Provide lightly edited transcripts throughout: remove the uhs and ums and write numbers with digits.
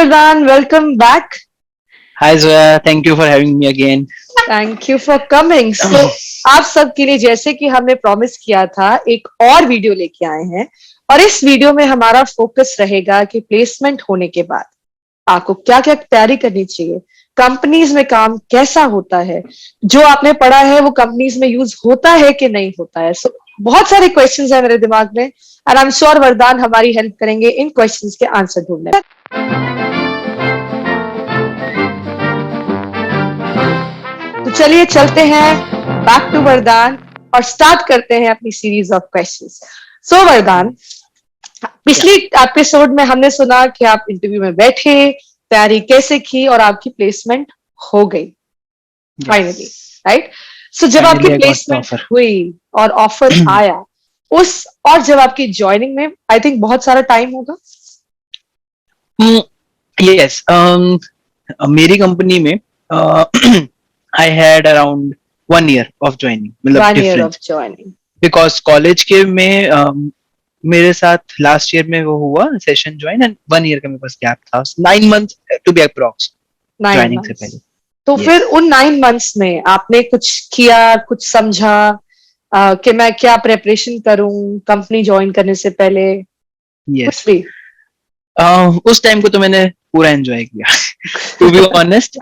Vardhan, welcome back. Hi Zoya, thank you for having me again. Thank you for coming. So, आप सबके लिए जैसे कि हमने प्रॉमिस किया था एक और वीडियो लेके आए हैं और इस वीडियो में हमारा फोकस रहेगा कि प्लेसमेंट होने के बाद आपको क्या क्या तैयारी करनी चाहिए, कंपनीज में काम कैसा होता है, जो आपने पढ़ा है वो कंपनीज में यूज होता है कि नहीं होता है. सो बहुत सारे क्वेश्चंस है मेरे दिमाग में एंड आई एम श्योर वरदान हमारी हेल्प करेंगे इन क्वेश्चंस के आंसर ढूंढने में. तो चलिए चलते हैं बैक टू वरदान और स्टार्ट करते हैं अपनी सीरीज ऑफ क्वेश्चंस. सो वरदान, पिछली एपिसोड में हमने सुना कि आप इंटरव्यू में बैठे, तैयारी कैसे की और आपकी प्लेसमेंट हो गई फाइनली, राइट? सो जब आपकी Finally, I got the placement offer. हुई और ऑफर आया उस और जब आपकी ज्वाइनिंग में आई थिंक बहुत सारा टाइम होगा. Yes, मेरी कंपनी में I had around 1 year of joining, मतलब 1 year difference. of joining. Because college के में मेरे साथ लास्ट ईयर में वो हुआ सेशन ज्वाइन एंड 1 year का मेरे पास गैप था. 9 months to be approx 9 joining से months. पहले. तो Yes. फिर उन 9 months में आपने कुछ किया, कुछ समझा कि मैं क्या प्रेपरेशन करूं कंपनी ज्वाइन करने से पहले, Yes. कुछ भी? उस टाइम को तो मैंने पूरा एंजॉय किया. टू बी ऑनेस्ट,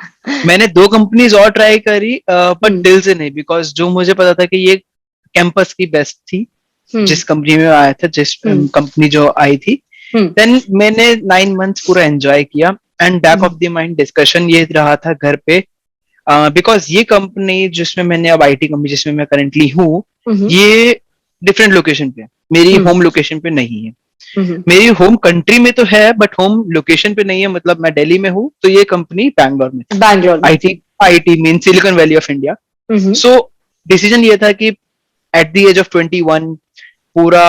मैंने 2 कंपनीज और ट्राई करी पर दिल से नहीं, बिकॉज जो मुझे पता था कि ये कैंपस की बेस्ट थी जिस कंपनी में आया था, जिस कंपनी जो आई थी. देन मैंने 9 months पूरा एंजॉय किया and back of the mind discussion ये रहा था घर पे, बिकॉज ये कंपनी जिसमें मैंने अब आईटी कंपनी जिसमें मैं करेंटली हूँ, ये डिफरेंट लोकेशन पे, मेरी होम लोकेशन पे नहीं है. मेरी होम कंट्री में तो है बट होम लोकेशन पे नहीं है. मतलब मैं दिल्ली में हूँ तो ये कंपनी बैंगलोर में, बैंगलोर में. IT mean silicon valley of India. So decision ये था कि एट द एज ऑफ 21 पूरा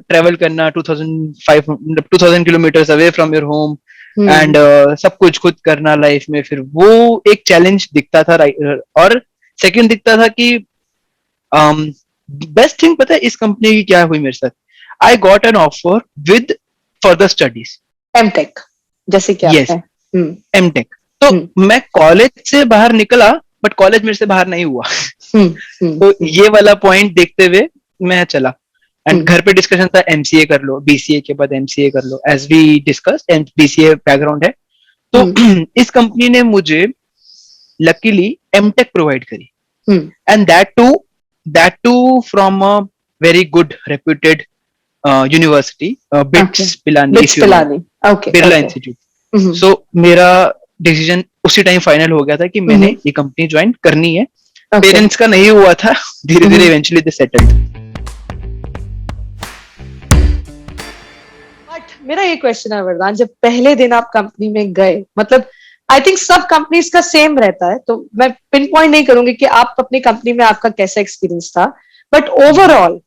ट्रेवल करना 2000 kilometre away from your home and सब कुछ खुद करना लाइफ में, फिर वो एक चैलेंज दिखता था. और सेकंड दिखता था कि बेस्ट थिंग पता है इस कंपनी की क्या हुई मेरे साथ. I got an offer with further studies, M Tech जैसे क्या यस, है. एमटेक. तो मैं कॉलेज से बाहर निकला बट कॉलेज मेरे से बाहर नहीं हुआ. तो ये वाला पॉइंट देखते हुए मैं चला एंड घर पे डिस्कशन था एमसीए कर लो, बीसीए के बाद एमसीए कर लो, as we discuss BCA background है. तो इस कंपनी ने मुझे लकीली एमटेक प्रोवाइड करी and that too from a very good reputed university, BITS Pilani, Birla institute. So मेरा डिसीजन उसी टाइम फाइनल हो गया था कि मैंने ये कंपनी ज्वाइन करनी है. पेरेंट्स का नहीं हुआ था, धीरे धीरे इवेंचुअली दे सेटल्ड. बट मेरा ये क्वेश्चन है वरदान, जब पहले दिन आप कंपनी में गए, मतलब आई थिंक सब कंपनीज का सेम रहता है तो मैं पिन पॉइंट नहीं करूंगी कि आप अपनी कंपनी में आपका कैसा एक्सपीरियंस था, बट ओवरऑल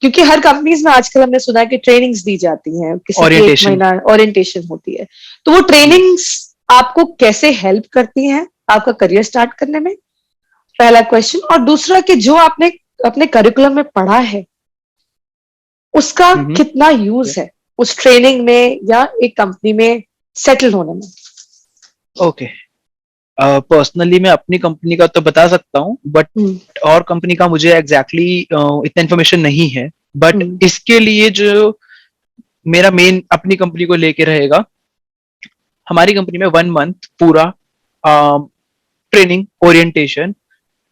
क्योंकि हर कंपनीज में आजकल हमने सुना है कि ट्रेनिंग्स दी जाती हैं, किसी की 1 महीना ओरिएंटेशन होती है, तो वो ट्रेनिंग्स आपको कैसे हेल्प करती हैं आपका करियर स्टार्ट करने में, पहला क्वेश्चन. और दूसरा कि जो आपने अपने करिकुलम में पढ़ा है उसका कितना यूज है उस ट्रेनिंग में या एक कंपनी में सेटल होने में. ओके, पर्सनली मैं अपनी कंपनी का तो बता सकता हूँ बट और कंपनी का मुझे एग्जैक्टली इतना इन्फॉर्मेशन नहीं है. बट इसके लिए जो मेरा मेन अपनी कंपनी को लेके रहेगा, हमारी कंपनी में 1 month पूरा training, orientation,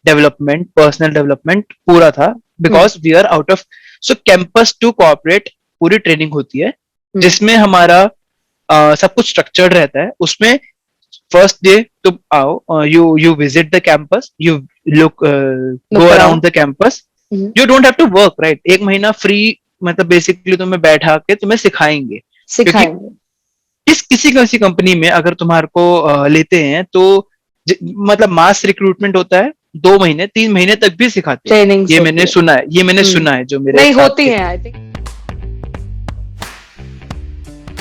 development, personal development पूरा था, because we are out of. So campus to corporate पूरी ट्रेनिंग होती है जिसमें हमारा सब कुछ स्ट्रक्चर्ड रहता है. उसमें फर्स्ट डे तुम आओ, you visit the campus, you go around the campus, you don't have to work, right? 1 महीना फ्री, मतलब बेसिकली तुम्हें बैठा के तुम्हें सिखाएंगे. किसी कंपनी में अगर तुम्हारे को लेते हैं तो मतलब मास रिक्रूटमेंट होता है, 2 महीने 3 महीने तक भी सिखाते हैं. ये मैंने सुना है जो मेरे नहीं होती है. आई थिंक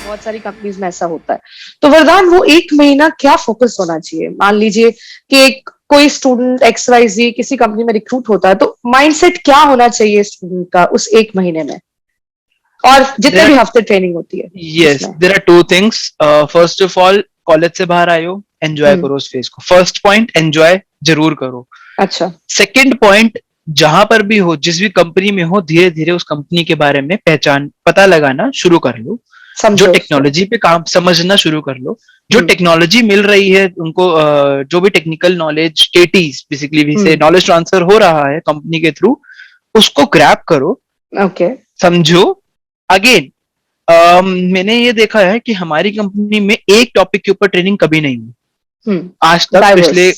बहुत सारी कंपनीज में ऐसा होता है. तो वरदान, वो 1 महीना क्या फोकस होना चाहिए? मान लीजिए कि कोई स्टूडेंट XYZ किसी कंपनी में रिक्रूट होता है, तो माइंडसेट क्या होना चाहिए स्टूडेंट का उस 1 महीने में और जितने भी हफ्ते ट्रेनिंग होती है? Yes, there are 2 things. First of all, college से बाहर आए हो, एंजॉय करो उस फेज को। फर्स्ट पॉइंट, एंजॉय जरूर करो। अच्छा। सेकंड पॉइंट, जहां पर भी हो, जिस भी कंपनी में हो, धीरे धीरे उस कंपनी के बारे में पता लगाना शुरू कर लो। जो टेक्नोलॉजी पे काम समझना शुरू कर लो, जो टेक्नोलॉजी मिल रही है उनको, जो भी टेक्निकल नॉलेज, टेटीज बेसिकली से नॉलेज ट्रांसफर हो रहा है कंपनी के थ्रू, उसको ग्रैब करो। ओके। समझो। अगेन, मैंने ये देखा है कि हमारी कंपनी में एक टॉपिक के ऊपर ट्रेनिंग कभी नहीं हुई आज तक। पिछले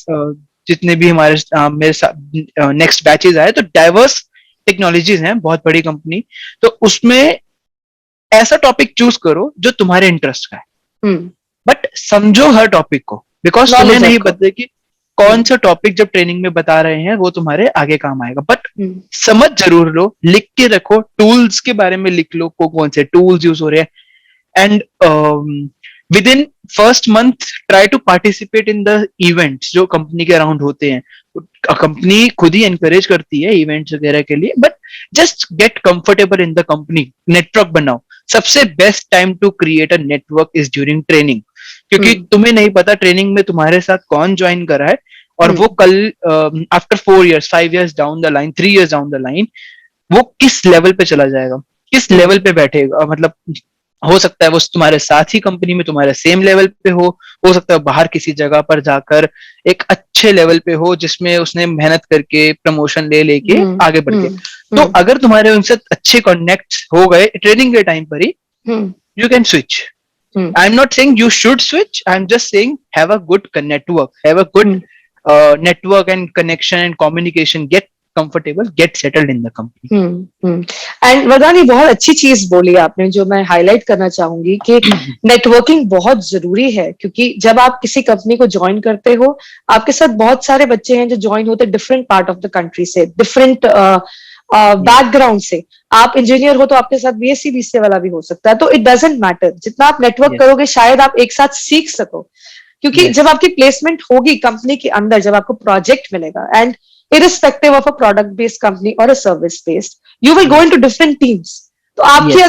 जितने भी हमारे मेरे साथ नेक्स्ट बैचेस आए, तो डाइवर्स टेक्नोलॉजीज हैं, बहुत बड़ी कंपनी, तो उसमें ऐसा टॉपिक चूज करो जो तुम्हारे इंटरेस्ट का है। बट समझो हर टॉपिक को, बिकॉज तुम्हें नहीं पता कि कौन सा टॉपिक जब ट्रेनिंग में बता रहे हैं वो तुम्हारे आगे काम आएगा। बट समझ जरूर लो, लिख के रखो, टूल्स के बारे में लिख लो, कौन से टूल्स यूज हो रहे हैं। And within first month try to participate in the events जो कंपनी के अराउंड होते हैं। कंपनी खुद ही एनकरेज करती है इवेंट्स वगैरह के लिए, but just get comfortable in the company. Network बनाओ। सबसे best time to create a network is during training, क्योंकि तुम्हें नहीं पता ट्रेनिंग में तुम्हारे साथ कौन ज्वाइन कर रहा है, और वो कल after 4 years, 5 years down the line, 3 years down the line, वो किस लेवल पे चला जाएगा, किस लेवल पे बैठेगा। मतलब हो सकता है वो तुम्हारे साथ ही कंपनी में तुम्हारे सेम लेवल पे हो सकता है बाहर किसी जगह पर जाकर एक अच्छे लेवल पे हो, जिसमें उसने मेहनत करके प्रमोशन ले लेके आगे बढ़ के। तो अगर तुम्हारे उनसे अच्छे कनेक्ट हो गए ट्रेनिंग के टाइम पर ही, you can switch. I am not saying you should switch. I'm just saying have a good network, have a good network and connection and communication. Get comfortable, get settled in the company. And वरदान, ये बहुत अच्छी चीज बोली आपने, जो मैं highlight करना चाहूंगी कि नेटवर्किंग बहुत जरूरी है। क्योंकि जब आप किसी कंपनी को ज्वाइन करते हो, आपके साथ बहुत सारे बच्चे हैं जो ज्वाइन होते हैं different part of the country से, डिफरेंट बैकग्राउंड से। आप इंजीनियर हो तो आपके साथ बीएससी बीसीए वाला भी हो सकता है। तो इट डजेंट मैटर, जितना आप नेटवर्क करोगे शायद आप एक साथ सीख सको। क्योंकि जब आपकी प्लेसमेंट होगी कंपनी के अंदर, जब आपको प्रोजेक्ट मिलेगा, and irrespective of a product based company or a service based, you will go into different teams. तो आपकी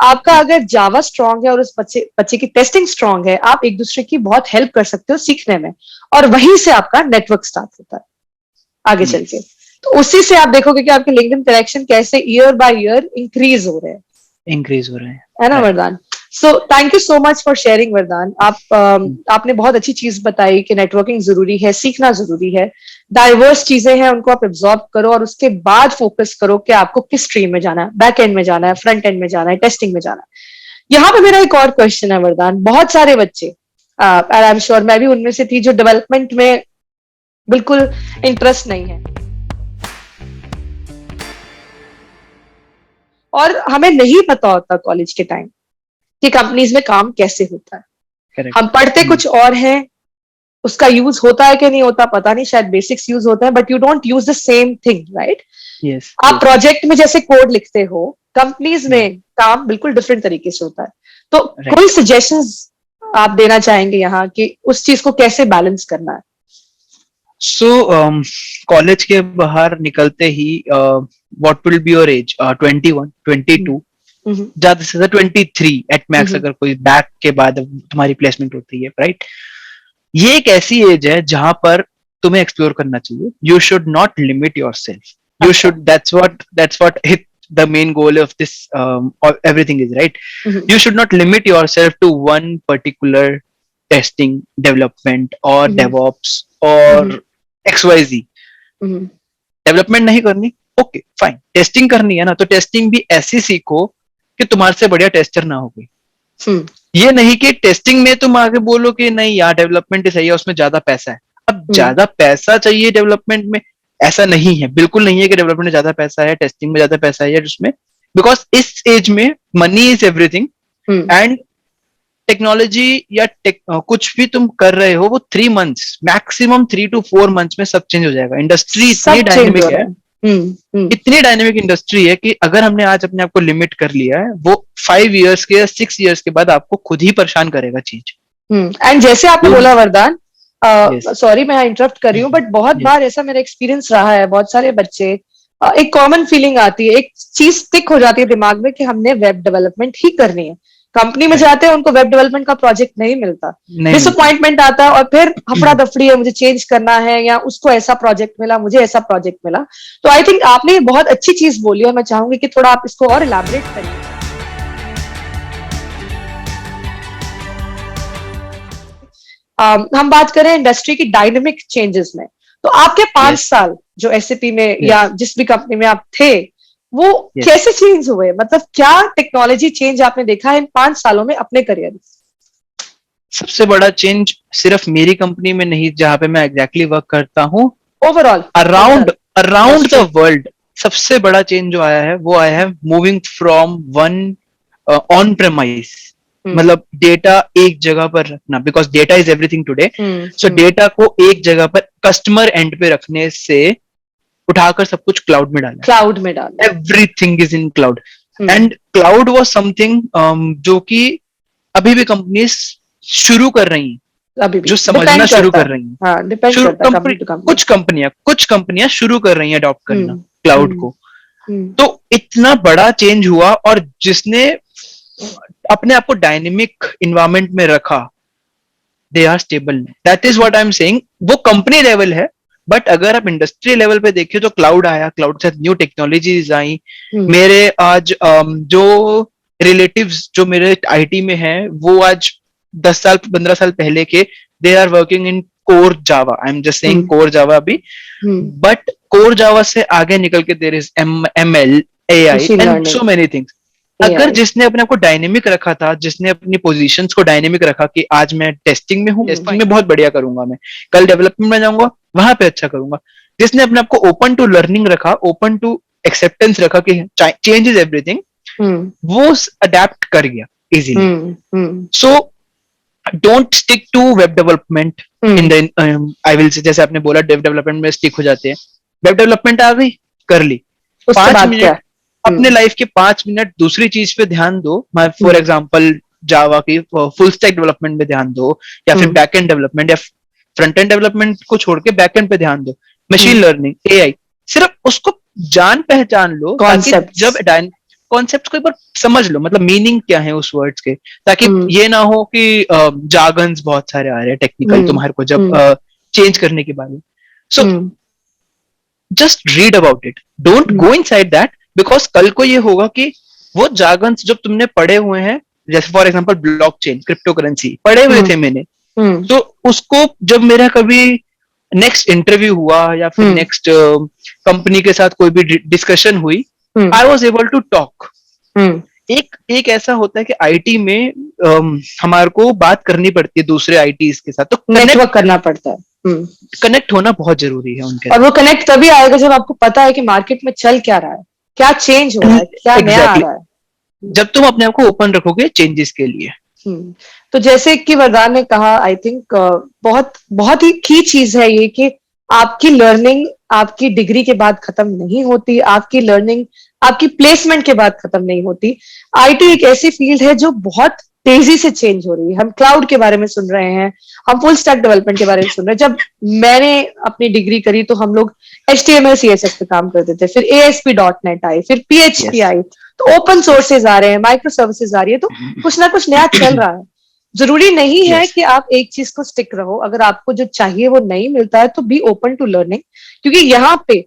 आपका अगर जावा स्ट्रांग है और उस बच्चे की टेस्टिंग स्ट्रांग है, आप एक दूसरे की बहुत हेल्प कर सकते हो सीखने में, और वहीं से आपका नेटवर्क स्टार्ट होता है आगे चल के। तो उसी से आप देखोगे कि आपके लिंक्डइन कनेक्शन कैसे ईयर बाय ईयर इंक्रीज हो रहे हैं, है ना वरदान? So thank you so much for sharing वरदान। आपने बहुत अच्छी चीज बताई कि नेटवर्किंग जरूरी है, सीखना जरूरी है, डाइवर्स चीजें हैं उनको आप एब्जॉर्ब करो, और उसके बाद फोकस करो कि आपको किस स्ट्रीम में जाना है, बैक एंड में जाना है, फ्रंट एंड में जाना है, टेस्टिंग में जाना है। यहाँ पे मेरा एक और क्वेश्चन है वरदान। बहुत सारे बच्चे, आई एम श्योर मैं भी उनमें से थी, जो डेवलपमेंट में बिल्कुल इंटरेस्ट नहीं है, और हमें नहीं पता होता कॉलेज के टाइम कि कंपनीज में काम कैसे होता है। Correct. हम पढ़ते कुछ और हैं, उसका यूज होता है कि नहीं होता पता नहीं, शायद बेसिक्स यूज होता है, but you don't use the same thing, right? आप प्रोजेक्ट में जैसे कोड लिखते हो, कंपनीज में काम बिल्कुल डिफरेंट तरीके से होता है। तो कोई सजेशंस आप देना चाहेंगे यहाँ कि उस चीज को कैसे बैलेंस करना है? सो कॉलेज के बाहर निकलते ही what will be your age? 21, 22, ज्यादा से ज्यादा 23 एट मैक्स, अगर कोई बैक के बाद तुम्हारी प्लेसमेंट होती है, राइट? ये एक ऐसी एज है जहां पर तुम्हें एक्सप्लोर करना चाहिए। You should not limit yourself, you should, that's what hit the main goal of this everything is, right? You should not limit yourself to one particular testing, development or DevOps or XYZ. Development नहीं करनी, okay fine, testing करनी है ना, तो testing भी ऐसी सीखो कि तुम्हारे से बढ़िया टेस्टर ना हो कोई। ये नहीं कि टेस्टिंग में तुम आगे बोलो कि नहीं यार डेवलपमेंट ही सही है, उसमें ज्यादा पैसा है। अब ज्यादा पैसा चाहिए डेवलपमेंट में, ऐसा नहीं है, बिल्कुल नहीं है कि डेवलपमेंट में ज्यादा पैसा है, टेस्टिंग में ज्यादा पैसा है उसमें, बिकॉज इस एज में money is everything, and technology या कुछ भी तुम कर रहे हो वो 3 months, मैक्सिमम 3 to 4 months में सब चेंज हो जाएगा। इंडस्ट्री इतनी डायनेमिक है, इतनी डायनेमिक इंडस्ट्री है कि अगर हमने आज अपने आप को लिमिट कर लिया है, वो 5 years के या 6 years के बाद आपको खुद ही परेशान करेगा चीज। एंड जैसे आपने बोला वरदान, सॉरी मैं इंटरप्ट कर रही हूँ, बट बहुत बार ऐसा मेरा एक्सपीरियंस रहा है, बहुत सारे बच्चे, एक कॉमन फीलिंग आती है, एक चीज स्टिक हो जाती है दिमाग में कि हमने वेब डेवलपमेंट ही करनी है, कंपनी में जाते हैं, उनको वेब डेवलपमेंट का प्रोजेक्ट नहीं मिलता, नहीं डिसअपॉइंटमेंट आता है, और फिर हफड़ा दफड़ी है, मुझे चेंज करना है, या उसको ऐसा प्रोजेक्ट मिला, मुझे ऐसा प्रोजेक्ट मिला। तो आई थिंक आपने ये बहुत अच्छी चीज बोली, और मैं चाहूंगी कि थोड़ा आप इसको और इलैबोरेट करिए। हम बात करें इंडस्ट्री की डायनेमिक चेंजेस में, तो आपके 5 साल जो एसएपी में या जिस भी कंपनी में आप थे, वो कैसे चेंज हुए? मतलब क्या टेक्नोलॉजी चेंज आपने देखा है इन 5 सालों में अपने करियर में? सबसे बड़ा चेंज सिर्फ मेरी कंपनी में नहीं, जहां पे मैं एग्जैक्टली वर्क करता हूँ, overall around around the world सबसे बड़ा चेंज जो आया है वो आया है moving from one on premise, मतलब डेटा एक जगह पर रखना, because data is everything today. So data को एक जगह पर कस्टमर एंड पे रखने से उठाकर सब कुछ क्लाउड में डाला, everything is in cloud. And cloud was something जो कि अभी भी कंपनीज शुरू कर रही हैं, अभी भी जो समझना शुरू कर रही हैं। हाँ, डिपेंड करता है कंपनी टू कंपनी। कुछ कंपनियां शुरू कर रही हैं अडॉप्ट करना क्लाउड को। तो इतना बड़ा चेंज हुआ, और जिसने अपने आप को डायनेमिक इन्वायरमेंट में रखा, they are stable. That is what I am saying. वो कंपनी लेवल है, बट अगर आप इंडस्ट्री लेवल पे देखिए तो क्लाउड आया, क्लाउड के साथ न्यू टेक्नोलॉजीज आई। मेरे आज जो रिलेटिव्स जो मेरे आईटी में हैं, वो आज 10 साल 15 साल पहले के, they are working in core Java. I am just saying core Java अभी, बट कोर जावा से आगे निकल के there is ML, AI and so many things. अगर जिसने अपने आप को डायनेमिक रखा था, जिसने अपनी पोजीशंस को डायनेमिक रखा कि आज मैं टेस्टिंग में हूँ, टेस्टिंग में बहुत बढ़िया करूंगा, मैं कल डेवलपमेंट में जाऊंगा, वहां पे अच्छा करूंगा। जिसने अपने आप को ओपन टू लर्निंग रखा, ओपन टू एक्सेप्टेंस रखा कि चेंज इज एवरीथिंग, वो अडेप्ट कर गया easily. So don't stick to web development in the, I will say, जैसे आपने बोला वेब डेवलपमेंट में स्टिक हो जाते हैं। वेब डेवलपमेंट आ गई, कर ली, 5 मिनट अपने लाइफ के 5 मिनट दूसरी चीज पे ध्यान दो। फॉर एग्जांपल जावा की फुल स्टैक डेवलपमेंट पे ध्यान दो, या फिर बैक एंड डेवलपमेंट या फ्रंट एंड डेवलपमेंट को छोड़ के बैक एंड पे ध्यान दो। मशीन लर्निंग, एआई, सिर्फ उसको जान पहचान लो, ताकि जब कॉन्सेप्ट को एक बार समझ लो, मतलब मीनिंग क्या है उस वर्ड्स के, ताकि ये ना हो कि जार्गन्स बहुत सारे आ रहे हैं टेक्निकल तुम्हारे को जब चेंज करने के बारे में। So just read about it, don't go inside that, because कल को ये होगा कि वो जार्गन्स जब तुमने पढ़े हुए हैं, जैसे for example blockchain, crypto currency पढ़े हुए थे मैंने, तो उसको जब मेरा कभी नेक्स्ट इंटरव्यू हुआ या फिर नेक्स्ट कंपनी के साथ कोई भी डिस्कशन हुई, I was able to talk. एक ऐसा होता है कि आईटी में हमारे को बात करनी पड़ती है दूसरे आईटीज के साथ, तो नेटवर्क करना पड़ता है, कनेक्ट होना बहुत जरूरी है उनके, और वो कनेक्ट तभी आएगा जब आपको पता है कि मार्केट में चल क्या रहा है, क्या चेंज हो रहा है, क्या नया आ रहा है। जब तुम अपने आप को ओपन रखोगे चेंजेस के लिए। तो जैसे कि वरदान ने कहा, आई थिंक बहुत बहुत ही की चीज है ये कि आपकी लर्निंग आपकी डिग्री के बाद खत्म नहीं होती, आपकी लर्निंग आपकी प्लेसमेंट के बाद खत्म नहीं होती। आईटी एक ऐसी फील्ड है जो बहुत तेजी से चेंज हो रही है। हम क्लाउड के बारे में सुन रहे हैं, हम फुल स्टैक डेवलपमेंट के बारे में सुन रहे हैं। जब मैंने अपनी डिग्री करी तो हम लोग HTML CSS पे काम करते थे, फिर ASP.NET आई, फिर PHP आई, तो ओपन सोर्सेज आ रहे हैं, माइक्रो सर्विसेज आ रही है, तो कुछ ना कुछ नया चल रहा है। जरूरी नहीं है कि आप एक चीज को स्टिक रहो, अगर आपको जो चाहिए वो नहीं मिलता है तो बी ओपन टू लर्निंग, क्योंकि यहाँ पे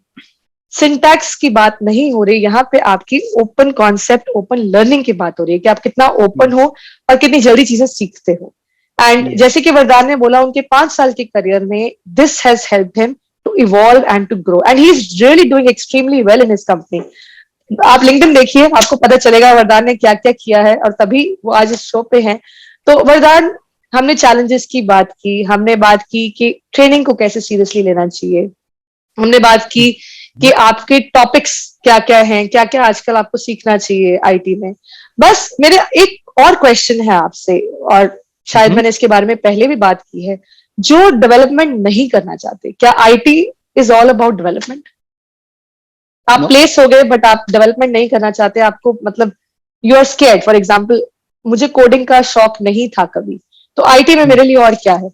सिंटैक्स की बात नहीं हो रही, यहाँ पे आपकी ओपन कॉन्सेप्ट, ओपन लर्निंग की बात हो रही है कि आप कितना ओपन हो और कितनी जल्दी चीजें सीखते हो। एंड जैसे कि वरदान ने बोला, उनके 5 साल के करियर में this has helped him to evolve and to grow, and he is really doing extremely well in his company. आप लिंक्डइन देखिए, आपको पता चलेगा वरदान ने क्या क्या किया है, और तभी वो आज इस शो पे हैं। तो वरदान, हमने चैलेंजेस की बात की, हमने बात की कि ट्रेनिंग को कैसे सीरियसली लेना चाहिए, हमने बात की कि आपके टॉपिक्स क्या क्या हैं, क्या क्या आजकल आपको सीखना चाहिए आईटी में। बस मेरे एक और क्वेश्चन है आपसे, और शायद मैंने इसके बारे में पहले भी बात की है, जो डेवलपमेंट नहीं करना चाहते, क्या IT is all about development? आप प्लेस हो गए बट आप डेवलपमेंट नहीं करना चाहते, आपको मतलब you are scared. For example, मुझे कोडिंग का शौक नहीं था कभी, तो आईटी में मेरे लिए और क्या है?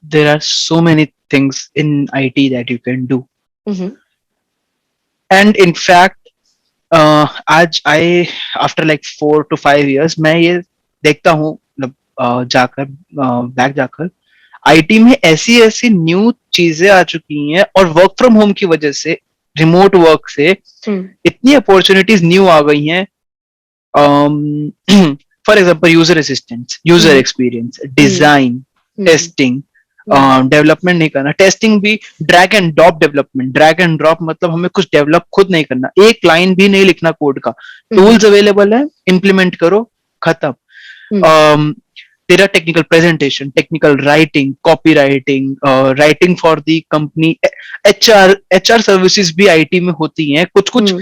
There are so many things in IT that you can do. And in fact, आज आए आफ्टर लाइक 4 to 5 years मैं ये देखता हूँ, मतलब जाकर बैक जाकर आईटी में ऐसी ऐसी न्यू चीजें आ चुकी हैं, और वर्क फ्रॉम होम की वजह से, रिमोट वर्क से इतनी अपॉर्चुनिटीज न्यू आ गई हैं. For example user assistance, user experience, design, testing, development नहीं करना. टेस्टिंग भी drag and drop development. Drag and drop मतलब हमें कुछ डेवलप खुद नहीं करना, एक लाइन भी नहीं लिखना कोड का. टूल्स अवेलेबल है, इम्प्लीमेंट करो, खत्म. तेरा technical presentation, technical writing, copy writing, writing for the company, HR services भी आईटी में होती हैं. कुछ कुछ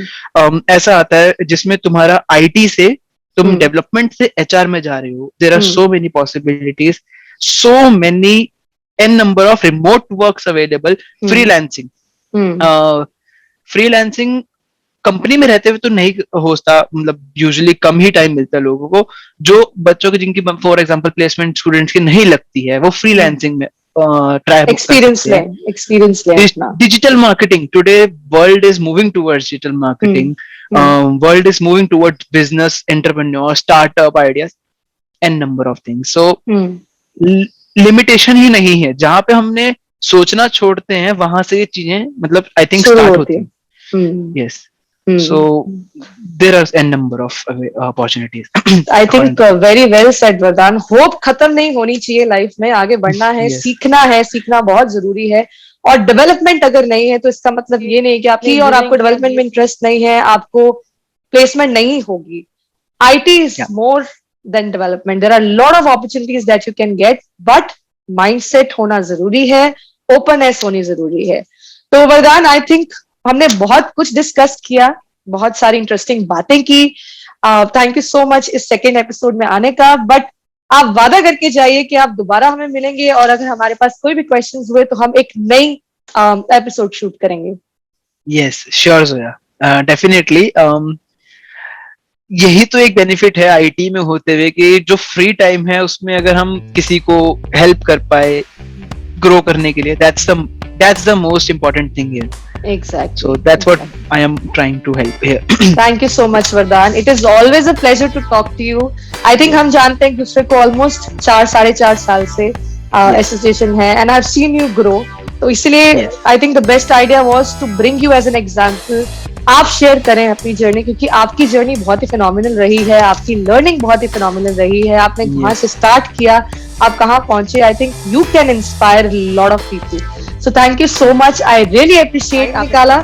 ऐसा आता है जिसमें तुम्हारा आईटी से तुम डेवलपमेंट से एचआर में जा रहे हो. There are so many possibilities, so many n number of remote works available. Freelancing, freelancing company में रहते हुए तो नहीं होता, मतलब यूजुअली कम ही टाइम मिलता है लोगों को. जो बच्चों की जिनकी फॉर एग्जांपल प्लेसमेंट स्टूडेंट्स की नहीं लगती है, वो फ्रीलांसिंग में ट्राई एक्सपीरियंस ले. Digital marketing, today world is moving towards digital marketing. World is moving towards business, entrepreneur, startup ideas, n number of things. So limitation ही नहीं है. जहां पे हमने सोचना छोड़ते हैं, वहां से ये चीजें मतलब आई थिंक स्टार्ट होती है. Yes. So there are n number of opportunities. I think very well said वरदान. होप खत्म नहीं होनी चाहिए लाइफ में, आगे बढ़ना है. yes. सीखना बहुत जरूरी है. और डेवलपमेंट अगर नहीं है तो इसका मतलब ये नहीं कि आपकी और आपको डेवलपमेंट में इंटरेस्ट नहीं है, आपको प्लेसमेंट नहीं होगी. IT is more than development. There are a lot of opportunities that you can get, but mindset होना जरूरी है, openness होनी जरूरी है. तो वरदान, आई थिंक हमने बहुत कुछ डिस्कस किया, बहुत सारी इंटरेस्टिंग बातें की. थैंक यू सो मच इस सेकेंड एपिसोड में आने का. बट आप वादा करके जाइए कि आप दोबारा हमें मिलेंगे, और अगर हमारे पास कोई भी क्वेश्चंस हुए तो हम एक नई एपिसोड शूट करेंगे. Yes, sure Zoya, definitely. यही तो एक बेनिफिट है आईटी में होते हुए कि जो फ्री टाइम है उसमें अगर हम किसी को हेल्प कर पाए ग्रो करने के लिए, that's the most important thing here. Exactly. So that's what I am trying to help here. Thank you so much Vardhan. It is always a pleasure to talk to you. I think हम जानते हैं एक दूसरे को almost 4-4.5 साल से association है, and I've seen you grow. तो इसलिए I think the best idea was to bring you as an example. आप शेयर करें अपनी जर्नी, क्योंकि आपकी जर्नी बहुत ही फिनोमिनल रही है, आपकी लर्निंग बहुत ही फिनोमिनल रही है. आपने कहाँ से स्टार्ट किया, आप कहाँ पहुंचे. I think you can inspire lot of people. So thank you so much. I really appreciate निकाला.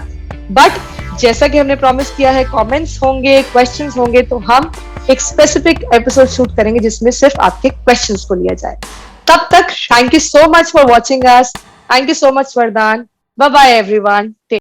बट जैसा कि हमने प्रॉमिस किया है, कमेंट्स होंगे, क्वेश्चंस होंगे, तो हम एक स्पेसिफिक एपिसोड शूट करेंगे जिसमें सिर्फ आपके क्वेश्चंस को लिया जाए. तब तक thank you so much for watching us. Thank you so much Vardaan. Bye bye everyone.